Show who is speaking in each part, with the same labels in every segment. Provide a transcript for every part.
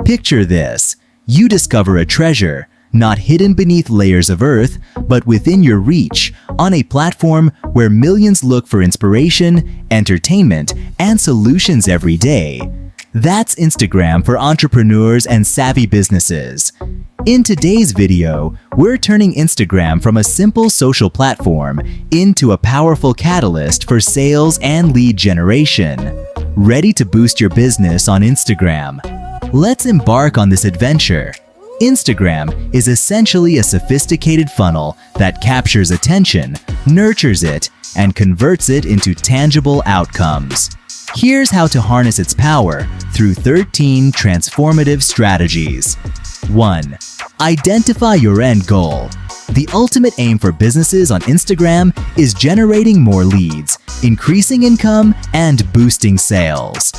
Speaker 1: Picture this. You discover a treasure, not hidden beneath layers of earth, but within your reach, on a platform where millions look for inspiration, entertainment, and solutions every day. That's Instagram for entrepreneurs and savvy businesses. In today's video, we're turning Instagram from a simple social platform into a powerful catalyst for sales and lead generation. Ready to boost your business on Instagram? Let's embark on this adventure. Instagram is essentially a sophisticated funnel that captures attention, nurtures it, and converts it into tangible outcomes. Here's how to harness its power through 13 transformative strategies. 1. Identify your end goal. The ultimate aim for businesses on Instagram is generating more leads, increasing income, and boosting sales.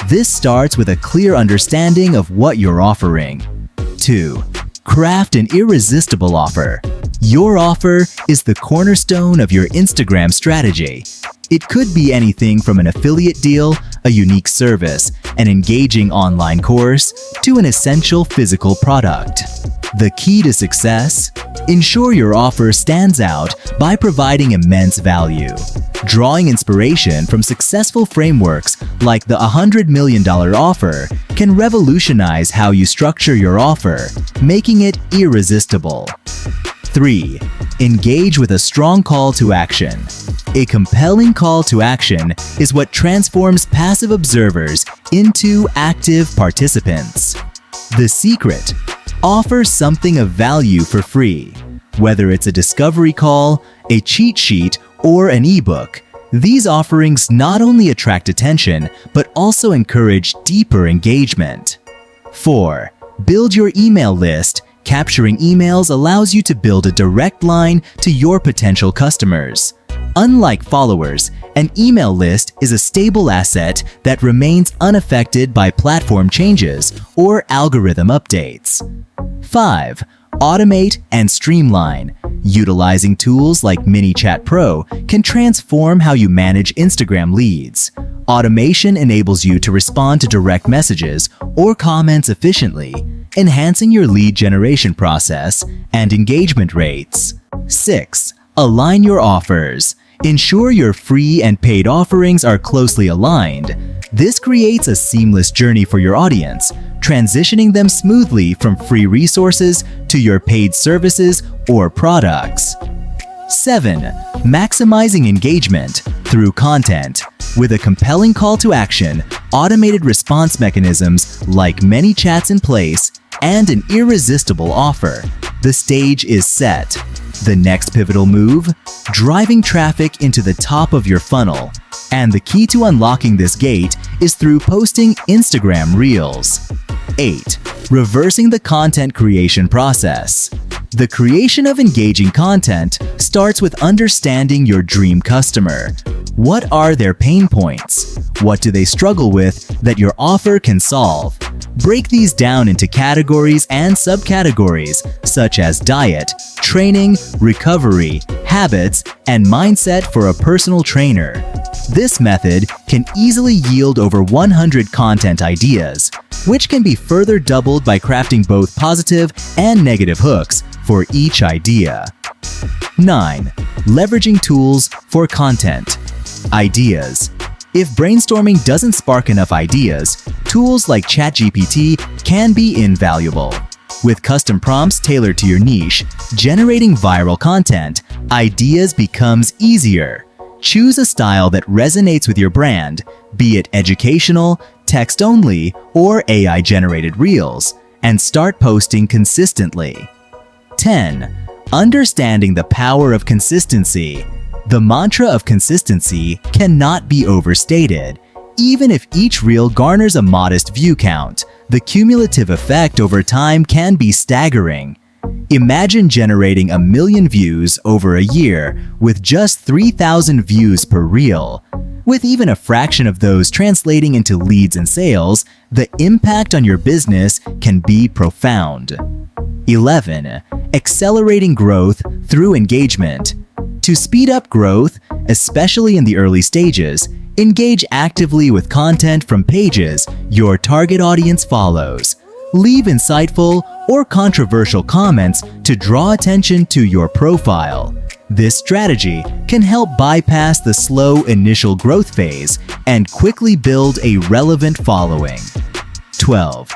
Speaker 1: This starts with a clear understanding of what you're offering. 2. Craft an irresistible offer. Your offer is the cornerstone of your Instagram strategy. It could be anything from an affiliate deal, a unique service, an engaging online course, to an essential physical product. The key to success? Ensure your offer stands out by providing immense value. Drawing inspiration from successful frameworks like the $100 million offer can revolutionize how you structure your offer, making it irresistible. 3. Engage with a strong call to action. A compelling call to action is what transforms passive observers into active participants. The secret: offer something of value for free. Whether it's a discovery call, a cheat sheet, or an ebook, these offerings not only attract attention, but also encourage deeper engagement. 4. Build your email list. Capturing emails allows you to build a direct line to your potential customers. Unlike followers, an email list is a stable asset that remains unaffected by platform changes or algorithm updates. 5. Automate and streamline. Utilizing tools like ManyChat Pro can transform how you manage Instagram leads. Automation enables you to respond to direct messages or comments efficiently, enhancing your lead generation process and engagement rates. 6. Align your offers. Ensure your free and paid offerings are closely aligned. This creates a seamless journey for your audience, transitioning them smoothly from free resources to your paid services or products. 7. Maximizing engagement through content. With a compelling call to action, automated response mechanisms like ManyChats in place, and an irresistible offer, the stage is set. The next pivotal move? Driving traffic into the top of your funnel. And the key to unlocking this gate is through posting Instagram Reels. 8. Reversing the content creation process. The creation of engaging content starts with understanding your dream customer. What are their pain points? What do they struggle with that your offer can solve? Break these down into categories and subcategories such as diet, training, recovery, habits, and mindset for a personal trainer. This method can easily yield over 100 content ideas, which can be further doubled by crafting both positive and negative hooks for each idea. 9. Leveraging tools for content. Ideas. If brainstorming doesn't spark enough ideas, tools like ChatGPT can be invaluable. With custom prompts tailored to your niche, generating viral content, ideas becomes easier. Choose a style that resonates with your brand, be it educational, text-only, or AI-generated reels, and start posting consistently. 10. Understanding the power of consistency. The mantra of consistency cannot be overstated. Even if each reel garners a modest view count, the cumulative effect over time can be staggering. Imagine generating 1 million views over a year with just 3,000 views per reel. With even a fraction of those translating into leads and sales, the impact on your business can be profound. 11. Accelerating growth through engagement. To speed up growth, especially in the early stages, engage actively with content from pages your target audience follows. Leave insightful or controversial comments to draw attention to your profile. This strategy can help bypass the slow initial growth phase and quickly build a relevant following. 12.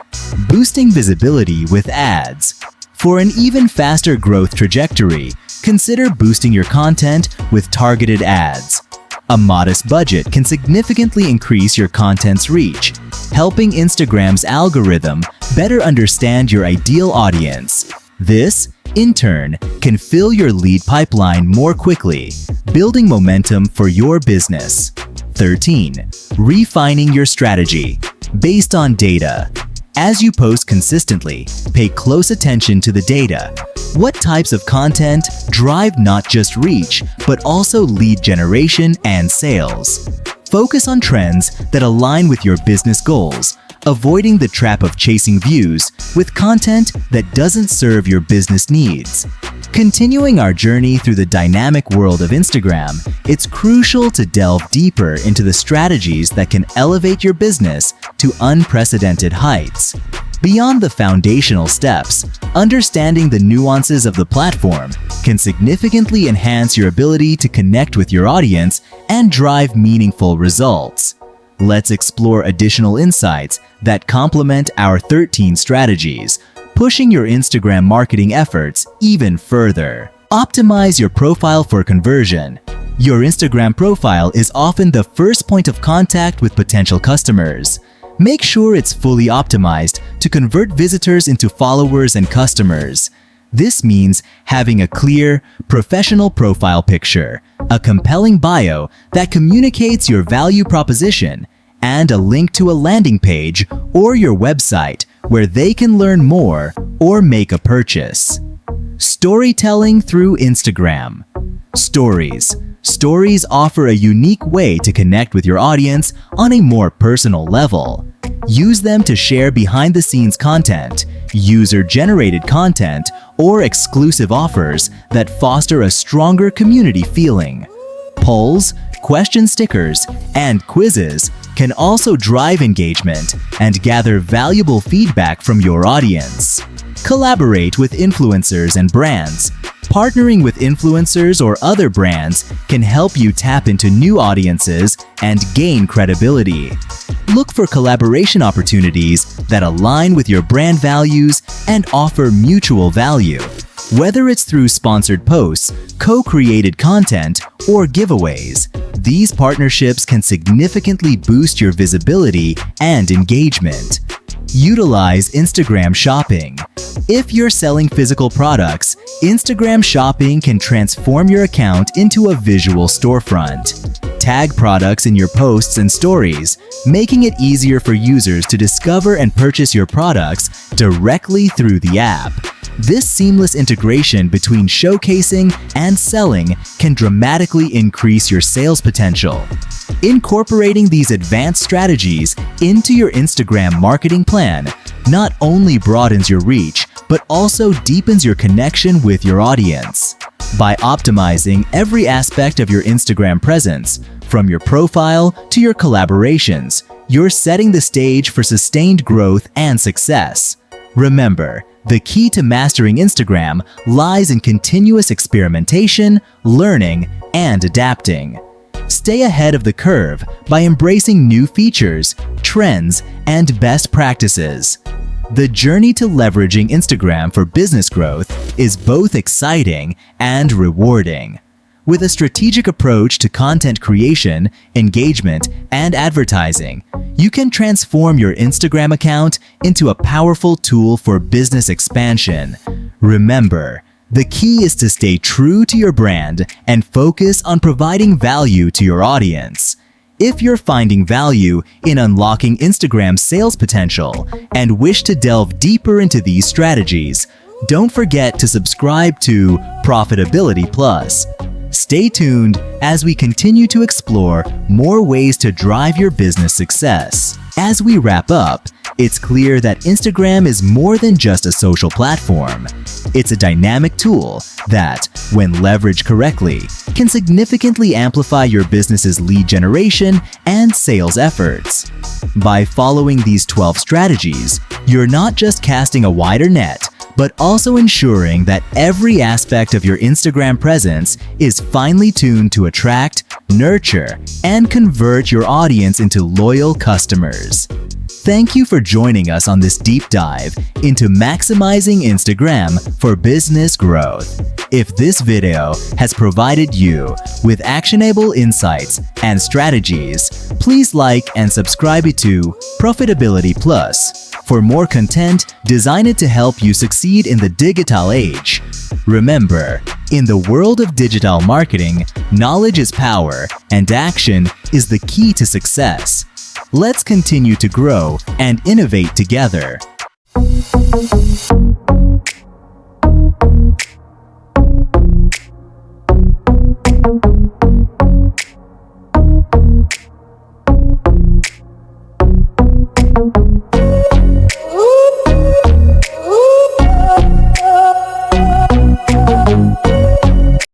Speaker 1: Boosting visibility with ads. For an even faster growth trajectory, consider boosting your content with targeted ads. A modest budget can significantly increase your content's reach, helping Instagram's algorithm better understand your ideal audience. This, in turn, can fill your lead pipeline more quickly, building momentum for your business. 13. Refining your strategy. Based on data. As you post consistently, pay close attention to the data. What types of content drive not just reach, but also lead generation and sales? Focus on trends that align with your business goals, avoiding the trap of chasing views with content that doesn't serve your business needs. Continuing our journey through the dynamic world of Instagram, it's crucial to delve deeper into the strategies that can elevate your business to unprecedented heights. Beyond the foundational steps, understanding the nuances of the platform can significantly enhance your ability to connect with your audience and drive meaningful results. Let's explore additional insights that complement our 13 strategies, pushing your Instagram marketing efforts even further. Optimize your profile for conversion. Your Instagram profile is often the first point of contact with potential customers. Make sure it's fully optimized to convert visitors into followers and customers. This means having a clear, professional profile picture, a compelling bio that communicates your value proposition, and a link to a landing page or your website where they can learn more or make a purchase. Storytelling through Instagram. Stories. Stories offer a unique way to connect with your audience on a more personal level. Use them to share behind-the-scenes content, user-generated content, or exclusive offers that foster a stronger community feeling. Polls, question stickers, and quizzes can also drive engagement and gather valuable feedback from your audience. Collaborate with influencers and brands. Partnering with influencers or other brands can help you tap into new audiences and gain credibility. Look for collaboration opportunities that align with your brand values and offer mutual value. Whether it's through sponsored posts, co-created content, or giveaways, these partnerships can significantly boost your visibility and engagement. Utilize Instagram shopping. If you're selling physical products, Instagram shopping can transform your account into a visual storefront. Tag products in your posts and stories, making it easier for users to discover and purchase your products directly through the app. This seamless integration between showcasing and selling can dramatically increase your sales potential. Incorporating these advanced strategies into your Instagram marketing plan not only broadens your reach, but also deepens your connection with your audience. By optimizing every aspect of your Instagram presence, from your profile to your collaborations, you're setting the stage for sustained growth and success. Remember, the key to mastering Instagram lies in continuous experimentation, learning, and adapting. Stay ahead of the curve by embracing new features, trends, and best practices. The journey to leveraging Instagram for business growth is both exciting and rewarding. With a strategic approach to content creation, engagement, and advertising, you can transform your Instagram account into a powerful tool for business expansion. Remember, the key is to stay true to your brand and focus on providing value to your audience. If you're finding value in unlocking Instagram's sales potential and wish to delve deeper into these strategies, don't forget to subscribe to Profitability Plus. Stay tuned as we continue to explore more ways to drive your business success. As we wrap up, it's clear that Instagram is more than just a social platform. It's a dynamic tool that, when leveraged correctly, can significantly amplify your business's lead generation and sales efforts. By following these 12 strategies, you're not just casting a wider net, but also ensuring that every aspect of your Instagram presence is finely tuned to attract, nurture, and convert your audience into loyal customers. Thank you for joining us on this deep dive into maximizing Instagram for business growth. If this video has provided you with actionable insights and strategies, please like and subscribe to Profitability Plus. For more content designed to help you succeed in the digital age. Remember, in the world of digital marketing, knowledge is power and action is the key to success. Let's continue to grow and innovate together.